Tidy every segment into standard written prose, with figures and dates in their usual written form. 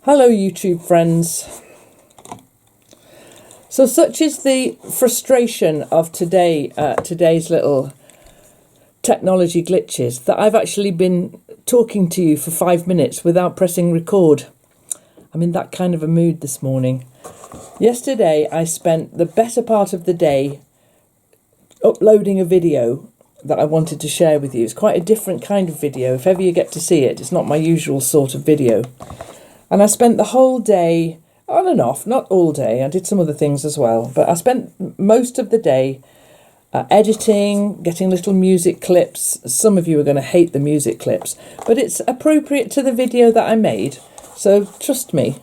Hello YouTube friends. So such is the frustration of today's little technology glitches that I've actually been talking to you for 5 minutes without pressing record. I'm in that kind of a mood this morning. Yesterday I spent the better part of the day uploading a video that I wanted to share with you. It's quite a different kind of video. If ever you get to see it, it's not my usual sort of video. And I spent the whole day, on and off, not all day, I did some other things as well, but I spent most of the day editing, getting little music clips. Some of you are going to hate the music clips, but it's appropriate to the video that I made. So trust me,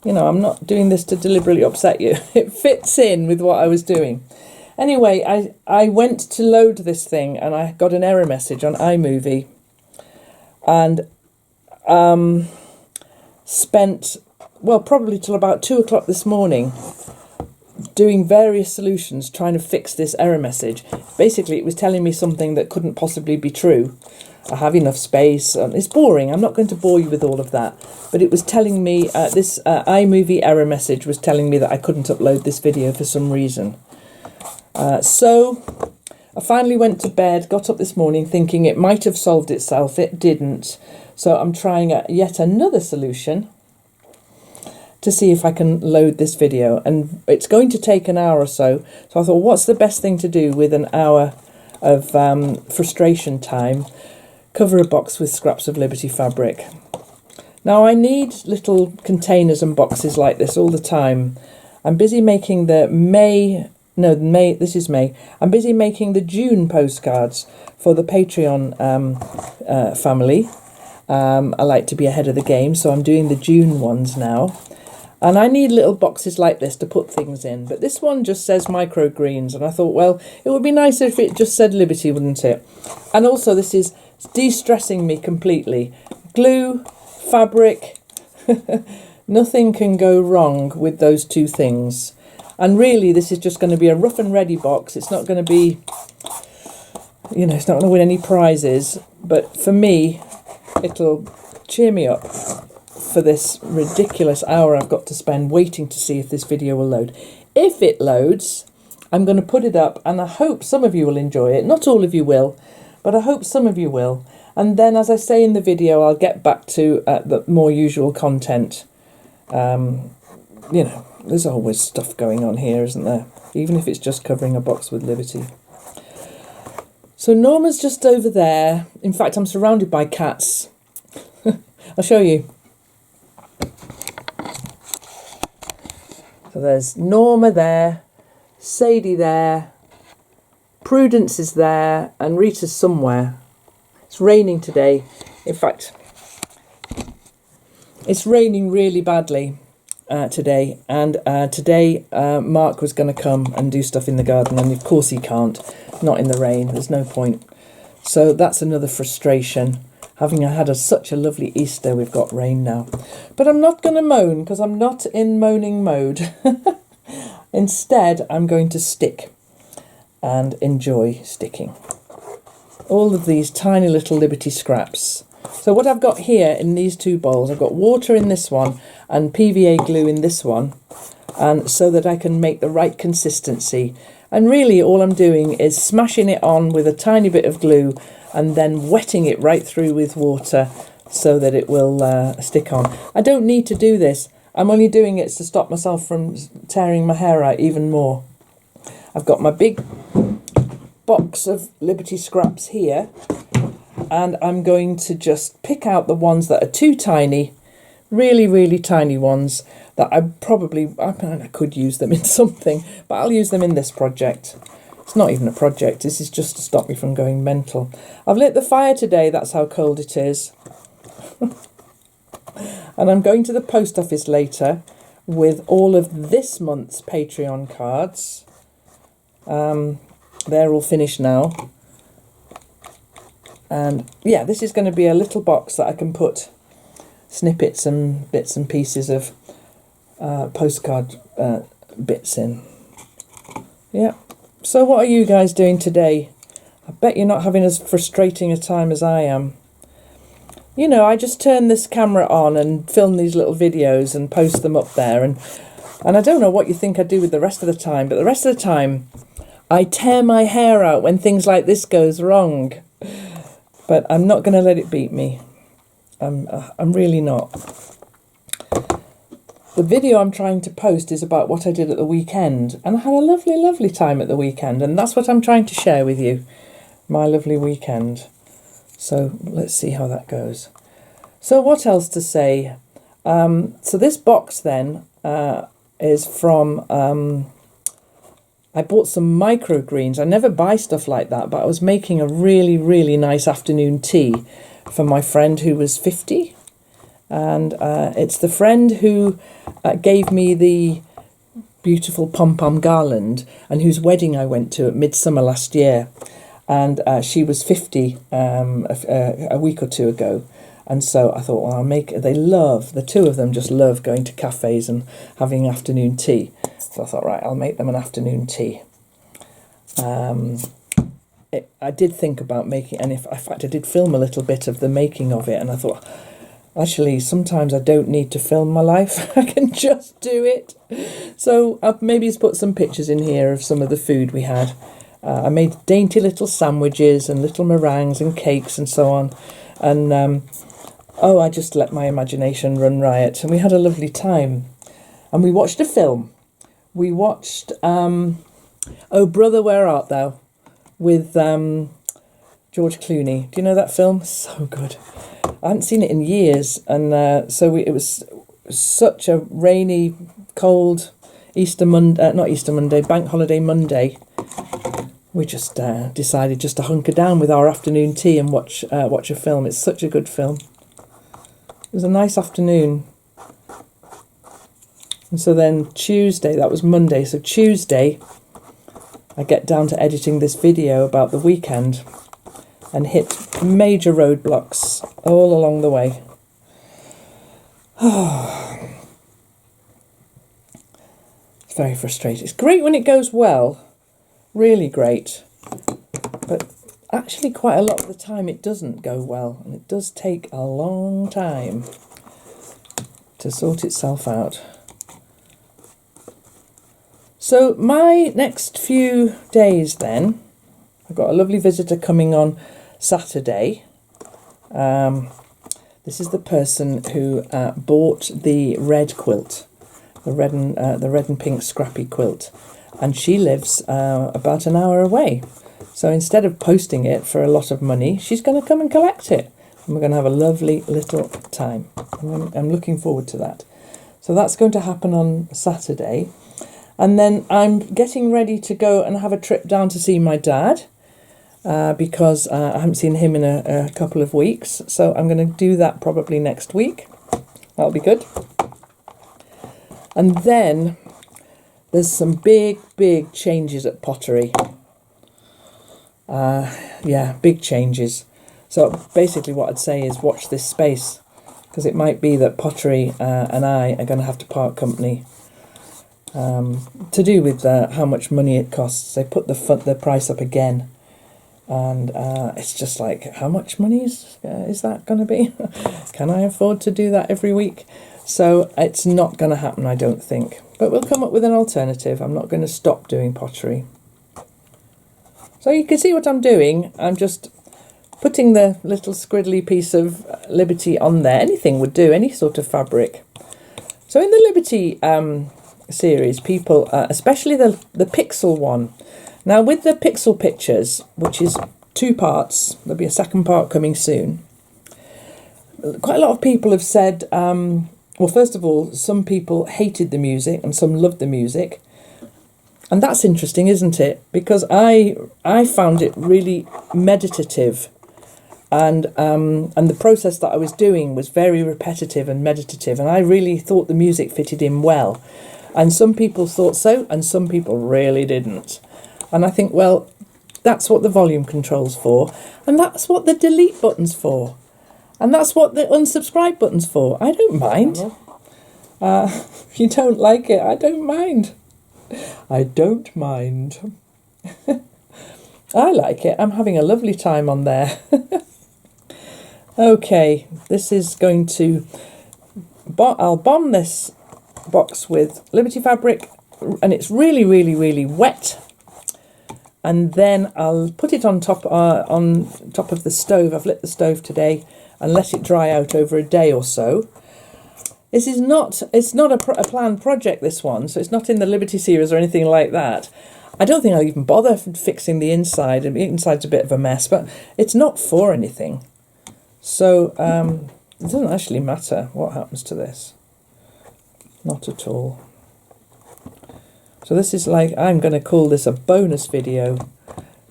you know, I'm not doing this to deliberately upset you. It fits in with what I was doing. Anyway, I went to load this thing and I got an error message on iMovie and spent, well, probably till about 2 o'clock this morning doing various solutions trying to fix this error message. Basically, it was telling me something that couldn't possibly be true. I have enough space. It's boring. I'm not going to bore you with all of that. But it was telling me, this iMovie error message was telling me that I couldn't upload this video for some reason. So I finally went to bed, got up this morning thinking it might have solved itself. It didn't. So I'm trying yet another solution to see if I can load this video. And it's going to take an hour or so. So I thought, what's the best thing to do with an hour of frustration time? Cover a box with scraps of Liberty fabric. Now I need little containers and boxes like this all the time. I'm busy making the this is May. I'm busy making the June postcards for the Patreon family. I like to be ahead of the game, so I'm doing the June ones now. And I need little boxes like this to put things in. But this one just says microgreens, and I thought, well, it would be nicer if it just said Liberty, wouldn't it? And also this is de-stressing me completely. Glue, fabric, nothing can go wrong with those two things. And really, this is just going to be a rough and ready box. It's not going to be, you know, it's not going to win any prizes. But for me, it'll cheer me up for this ridiculous hour I've got to spend waiting to see if this video will load. If it loads, I'm going to put it up, and I hope some of you will enjoy it. Not all of you will, but I hope some of you will. And then, as I say in the video, I'll get back to the more usual content. You know, there's always stuff going on here, isn't there? Even if it's just covering a box with Liberty. So Norma's just over there. In fact, I'm surrounded by cats. I'll show you. So there's Norma there, Sadie there, Prudence is there, and Rita's somewhere. It's raining today. In fact, it's raining really badly today. And today Mark was going to come and do stuff in the garden, and of course he can't. Not in the rain. There's no point. So that's another frustration. Having had such a lovely Easter, we've got rain now. But I'm not going to moan, because I'm not in moaning mode. Instead, I'm going to stick and enjoy sticking. All of these tiny little Liberty scraps. So what I've got here in these two bowls, I've got water in this one and PVA glue in this one, and so that I can make the right consistency. And really all I'm doing is smashing it on with a tiny bit of glue and then wetting it right through with water so that it will stick on. I don't need to do this. I'm only doing it to stop myself from tearing my hair out even more. I've got my big box of Liberty scraps here, and I'm going to just pick out the ones that are too tiny, really, really tiny ones that I could use them in something, but I'll use them in this project. It's not even a project, this is just to stop me from going mental. I've lit the fire today, that's how cold it is. And I'm going to the post office later with all of this month's Patreon cards. They're all finished now. And yeah, this is going to be a little box that I can put snippets and bits and pieces of postcard bits in. Yeah. So what are you guys doing today? I bet you're not having as frustrating a time as I am. you know, I just turn this camera on and film these little videos and post them up there. And I don't know what you think I do with the rest of the time, but the rest of the time I tear my hair out when things like this goes wrong. But I'm not going to let it beat me. I'm really not. The video I'm trying to post is about what I did at the weekend, and I had a lovely, lovely time at the weekend, and that's what I'm trying to share with you, my lovely weekend. So let's see how that goes. So what else to say? So this box then is from, I bought some microgreens. I never buy stuff like that, but I was making a really, really nice afternoon tea for my friend who was 50. And it's the friend who gave me the beautiful pom-pom garland and whose wedding I went to at midsummer last year. And she was 50 a week or two ago. And so I thought, well, I'll make it. The two of them just love going to cafes and having afternoon tea. So I thought, right, I'll make them an afternoon tea. I did think about making, and in fact I did film a little bit of the making of it, and I thought, actually, sometimes I don't need to film my life. I can just do it. So I've maybe put some pictures in here of some of the food we had. I made dainty little sandwiches and little meringues and cakes and so on. And, I just let my imagination run riot. And we had a lovely time. And we watched a film. We watched, Oh Brother, Where Art Thou? With George Clooney. Do you know that film? So good. I hadn't seen it in years, and it was such a rainy, cold Bank Holiday Monday. We just decided just to hunker down with our afternoon tea and watch a film. It's such a good film. It was a nice afternoon. And so then Tuesday, that was Monday, so Tuesday I get down to editing this video about the weekend and hit major roadblocks all along the way. It's very frustrating. It's great when it goes well, really great, but actually quite a lot of the time it doesn't go well, and it does take a long time to sort itself out. So my next few days then, I've got a lovely visitor coming on Saturday. This is the person who bought the red quilt, the red and pink scrappy quilt, and she lives about an hour away. So instead of posting it for a lot of money, she's going to come and collect it, and we're going to have a lovely little time. I'm looking forward to that. So that's going to happen on Saturday, and then I'm getting ready to go and have a trip down to see my dad. Because I haven't seen him in a couple of weeks. So I'm going to do that probably next week. That'll be good. And then there's some big changes at Pottery. Big changes. So basically what I'd say is watch this space, because it might be that Pottery and I are going to have to part company. To do with how much money it costs. They put the price up again. And it's just like, how much money is that going to be? Can I afford to do that every week? So it's not going to happen, I don't think. But we'll come up with an alternative. I'm not going to stop doing pottery. So you can see what I'm doing. I'm just putting the little scriddly piece of Liberty on there. Anything would do, any sort of fabric. So in the Liberty series, people, especially the pixel one. Now, with the pixel pictures, which is 2 parts, there'll be a second part coming soon, quite a lot of people have said, well, first of all, some people hated the music and some loved the music. And that's interesting, isn't it? Because I found it really meditative. And the process that I was doing was very repetitive and meditative. And I really thought the music fitted in well. And some people thought so, and some people really didn't. And I think, well, that's what the volume control's for, and that's what the delete button's for, and that's what the unsubscribe button's for. I don't mind. If you don't like it, I don't mind. I don't mind. I like it. I'm having a lovely time on there. Okay, this is going to... I'll bomb this box with Liberty fabric, and it's really, really, really wet. And then I'll put it on top of the stove. I've lit the stove today and let it dry out over a day or so. It's not a planned project, this one, so it's not in the Liberty series or anything like that. I don't think I'll even bother fixing the inside. The inside's a bit of a mess, but it's not for anything. So it doesn't actually matter what happens to this. Not at all. So this is like, I'm going to call this a bonus video,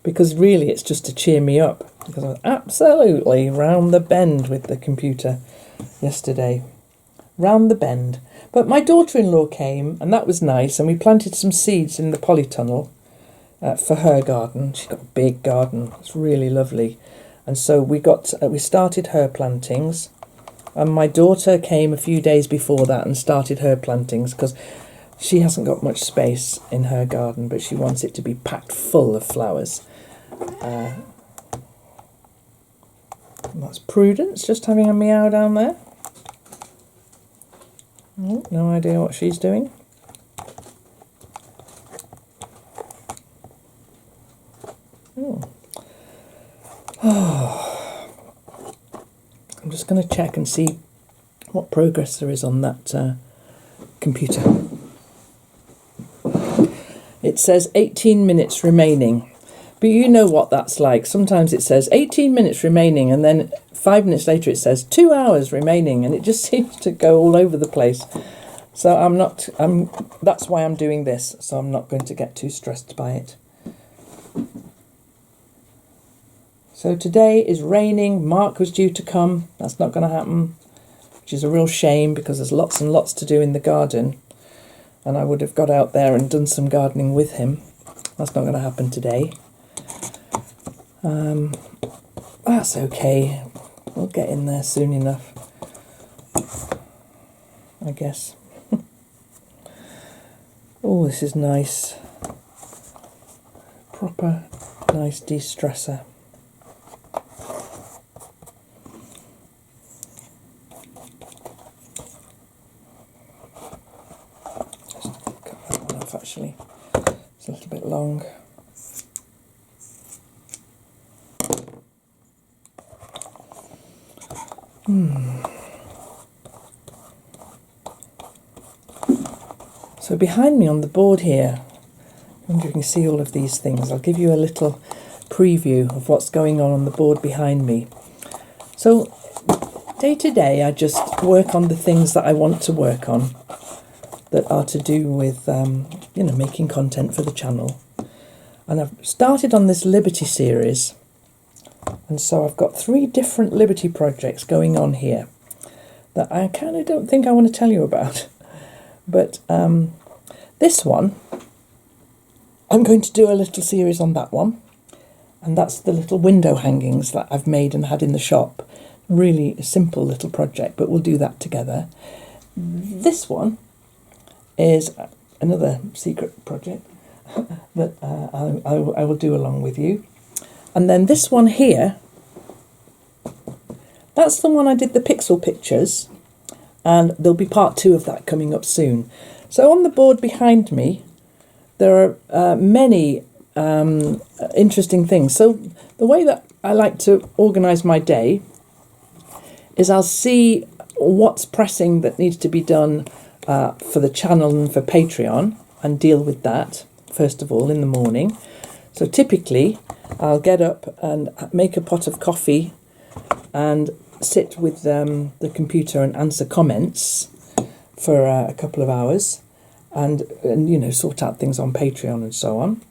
because really it's just to cheer me up, because I was absolutely round the bend with the computer yesterday. Round the bend. But my daughter-in-law came, and that was nice, and we planted some seeds in the polytunnel for her garden. She's got a big garden. It's really lovely. And so we started her plantings, and my daughter came a few days before that and started her plantings, because she hasn't got much space in her garden, but she wants it to be packed full of flowers. That's Prudence just having a meow down there. Oh, no idea what she's doing. Oh. I'm just going to check and see what progress there is on that computer. It says 18 minutes remaining. But you know what that's like. Sometimes it says 18 minutes remaining, and then 5 minutes later it says 2 hours remaining, and it just seems to go all over the place. So that's why I'm doing this, so I'm not going to get too stressed by it. So today is raining. Mark was due to come. That's not going to happen, which is a real shame, because there's lots and lots to do in the garden, and I would have got out there and done some gardening with him. That's not going to happen today. That's okay. We'll get in there soon enough, I guess. Oh, this is nice. Proper nice de-stressor. Just cut that one off, actually. It's a little bit long. So behind me on the board here, I wonder if you can see all of these things. I'll give you a little preview of what's going on the board behind me. So day to day I just work on the things that I want to work on, that are to do with making content for the channel. And I've started on this Liberty series, and so I've got 3 different Liberty projects going on here that I kind of don't think I want to tell you about. But this one, I'm going to do a little series on that one. And that's the little window hangings that I've made and had in the shop. Really a simple little project, but we'll do that together. This one is another secret project that I will do along with you. And then this one here, that's the one I did the pixel pictures, and there'll be part 2 of that coming up soon. So on the board behind me, there are many interesting things. So the way that I like to organise my day is I'll see what's pressing that needs to be done for the channel and for Patreon, and deal with that first of all in the morning. So typically I'll get up and make a pot of coffee and sit with the computer and answer comments for a couple of hours, and sort out things on Patreon and so on.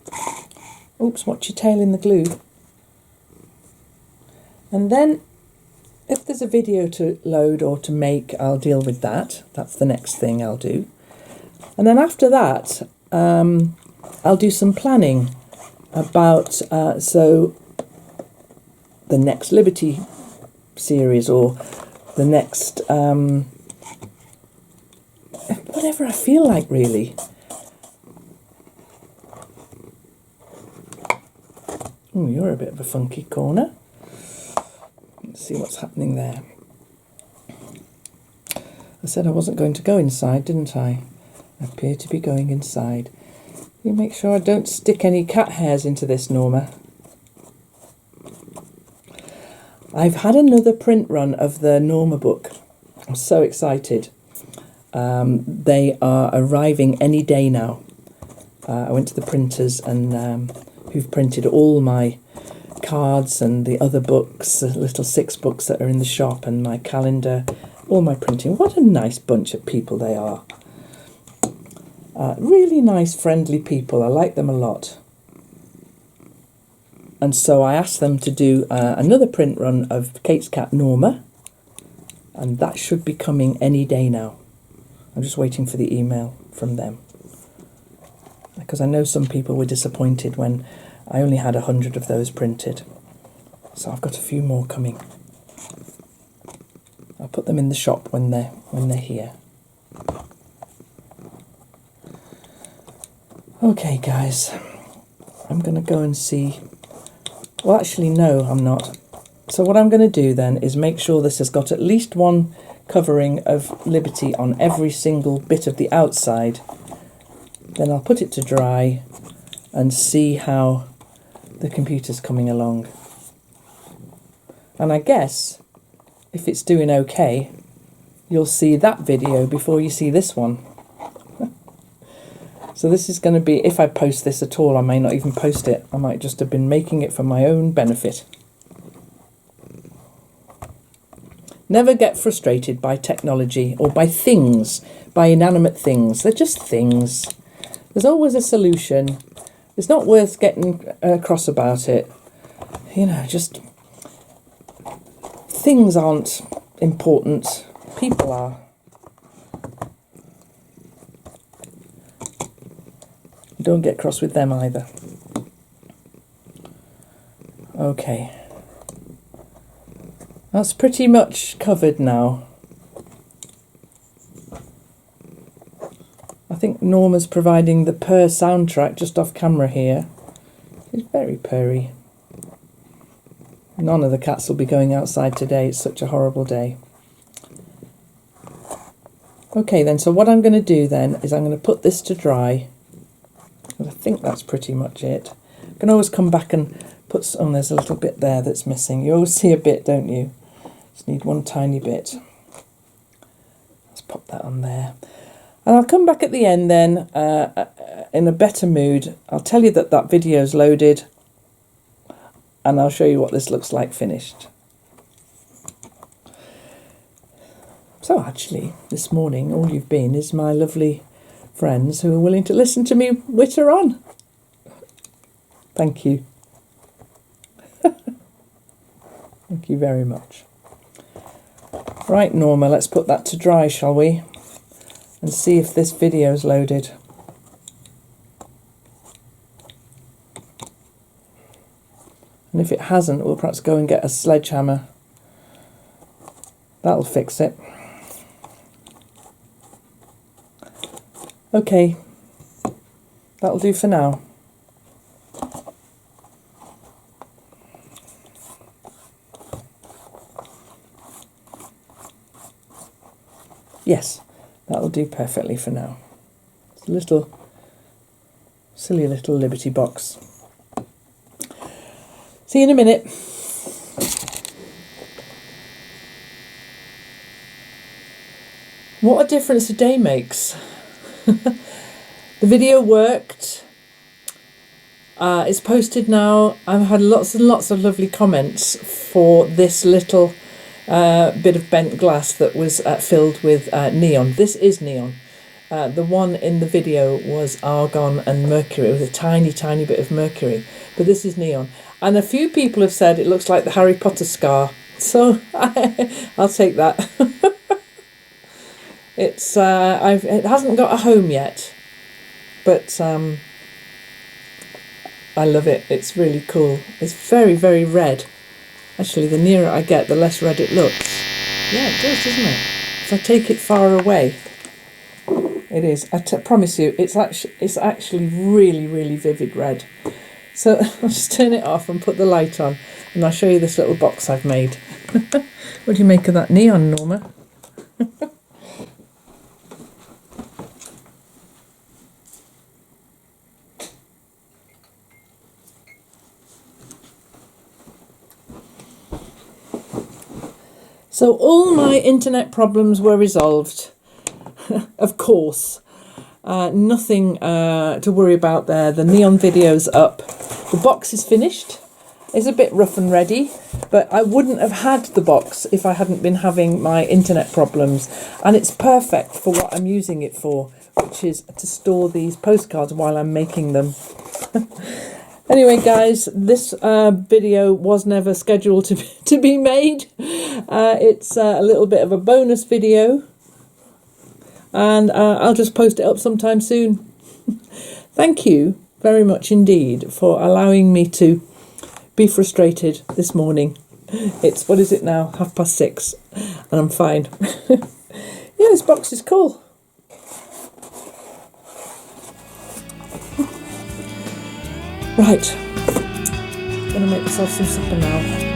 Oops, watch your tail in the glue. And then if there's a video to load or to make, I'll deal with that. That's the next thing I'll do. And then after that, I'll do some planning about so the next Liberty series, or the next whatever I feel like, really. Oh, you're a bit of a funky corner. Let's see what's happening there. I said I wasn't going to go inside, didn't I? I appear to be going inside. You make sure I don't stick any cat hairs into this, Norma. I've had another print run of the Norma book. I'm so excited. They are arriving any day now. I went to the printers and who've printed all my cards and the other books, the little 6 books that are in the shop, and my calendar, all my printing. What a nice bunch of people they are. Really nice, friendly people. I like them a lot. And so I asked them to do another print run of Kate's cat Norma, and that should be coming any day now. I'm just waiting for the email from them, because I know some people were disappointed when I only had 100 of those printed. So I've got a few more coming. I'll put them in the shop when they're here. Okay, guys, I'm going to go and see. Well, actually, no, I'm not. So what I'm going to do then is make sure this has got at least one covering of Liberty on every single bit of the outside. Then I'll put it to dry and see how the computer's coming along. And I guess if it's doing okay, you'll see that video before you see this one. So this is going to be, if I post this at all, I may not even post it. I might just have been making it for my own benefit. Never get frustrated by technology or by things, by inanimate things. They're just things. There's always a solution. It's not worth getting cross about it. You know, just things aren't important. People are. Don't get cross with them either. Okay. That's pretty much covered now. I think Norma's providing the purr soundtrack just off camera here. She's very purry. None of the cats will be going outside today. It's such a horrible day. Okay then, so what I'm going to do then is I'm going to put this to dry. I think that's pretty much it. You can always come back and put some, there's a little bit there that's missing. You always see a bit, don't you? Just need one tiny bit. Let's pop that on there. And I'll come back at the end then in a better mood. I'll tell you that that video's loaded and I'll show you what this looks like finished. So actually, this morning, all you've been is my lovely friends who are willing to listen to me witter on. Thank you. Thank you very much. Right, Norma, let's put that to dry, shall we? And see if this video's loaded. And if it hasn't, we'll perhaps go and get a sledgehammer. That'll fix it. Okay, that'll do for now. Yes, that'll do perfectly for now. It's a little, silly little Liberty box. See you in a minute. What a difference a day makes. The video worked. It's posted now. I've had lots and lots of lovely comments for this little bit of bent glass that was filled with neon. This is neon. The one in the video was argon and mercury. It was a tiny, tiny bit of mercury. But this is neon. And a few people have said it looks like the Harry Potter scar. So I'll take that. It's it hasn't got a home yet, but I love it. It's really cool. It's very, very red. Actually, the nearer I get, the less red it looks. Yeah, it does, doesn't it? If I take it far away, it is. I promise you, it's actually really, really vivid red. So I'll just turn it off and put the light on, and I'll show you this little box I've made. What do you make of that neon, Norma? So all my internet problems were resolved, of course. Nothing to worry about there. The neon video's up. The box is finished. It's a bit rough and ready, but I wouldn't have had the box if I hadn't been having my internet problems. And it's perfect for what I'm using it for, which is to store these postcards while I'm making them. Anyway, guys, this video was never scheduled to be made. It's a little bit of a bonus video, and I'll just post it up sometime soon. Thank you very much indeed for allowing me to be frustrated this morning. It's, what is it now? 6:30, and I'm fine. Yeah, this box is cool. Right, I'm going to make myself some supper now.